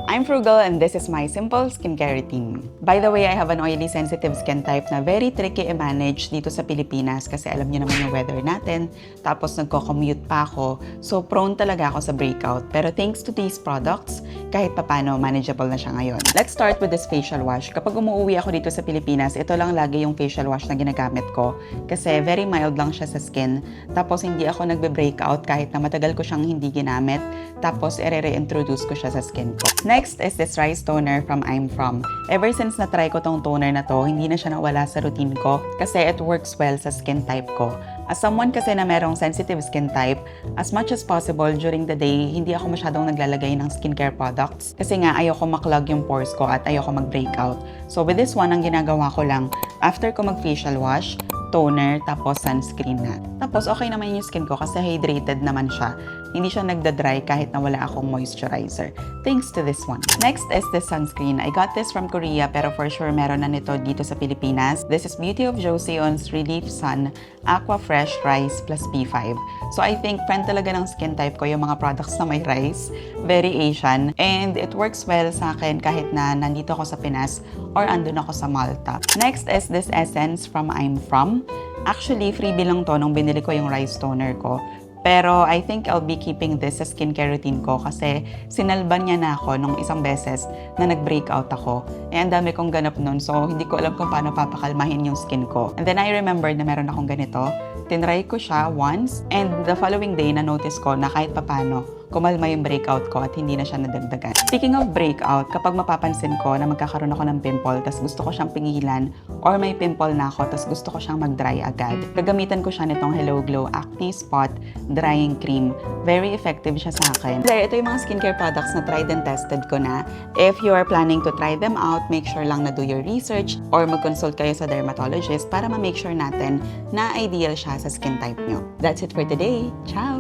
I'm Frugal and this is my simple skincare routine. By the way, I have an oily sensitive skin type na very tricky i-manage dito sa Pilipinas kasi alam niyo naman yung weather natin. Tapos nagko-commute pa ako, so prone talaga ako sa breakout. Pero thanks to these products, kahit papano manageable na siya ngayon. Let's start with this facial wash. Kapag umuwi ako dito sa Pilipinas, ito lang lagi yung facial wash na ginagamit ko kasi very mild lang siya sa skin. Tapos hindi ako nagbe-breakout kahit na matagal ko siyang hindi ginamit. Tapos i-reintroduce ko siya sa skin ko. Next is this rice toner from I'm From. Ever since na-try ko tong toner na to, hindi na siya nawala sa routine ko kasi it works well sa skin type ko. As someone kasi na merong sensitive skin type, as much as possible during the day, hindi ako masyadong naglalagay ng skincare products kasi nga ayoko maklog yung pores ko at ayoko mag-breakout. So with this one, ang ginagawa ko lang, after ko mag-facial wash, toner, tapos sunscreen na. Tapos okay naman yung skin ko kasi hydrated naman siya. Hindi siya nagda-dry kahit na wala akong moisturizer. Thanks to this one. Next is this sunscreen. I got this from Korea pero for sure meron na nito dito sa Pilipinas. This is Beauty of Joseon's Relief Sun Aqua Fresh Rice plus P5. So I think friend talaga ng skin type ko yung mga products na may rice. Very Asian. And it works well sa akin kahit na nandito ako sa Pinas or andun ako sa Malta. Next is this essence from I'm From. Actually, freebie lang to nung binili ko yung rice toner ko. Pero I think I'll be keeping this sa skincare routine ko kasi sinalban niya na ako nung isang beses na nag-breakout ako. Eh, ang dami kong ganap nun, so hindi ko alam kung paano papakalmahin yung skin ko. And then I remembered na meron akong ganito. Tinry ko siya once, and the following day, na-notice ko na kahit papano, kumalma yung breakout ko at hindi na siya nadagdagan. Speaking of breakout, kapag mapapansin ko na magkakaroon ako ng pimple, tas gusto ko siyang pingilan, or may pimple na ako, tas gusto ko siyang mag-dry agad, gagamitan ko siya nitong Hello Glow Acne Spot Drying Cream. Very effective siya sa akin. Ito yung mga skincare products na tried and tested ko na. If you are planning to try them out, make sure lang na do your research or mag-consult kayo sa dermatologist para ma-make sure natin na ideal siya sa skin type nyo. That's it for today. Ciao!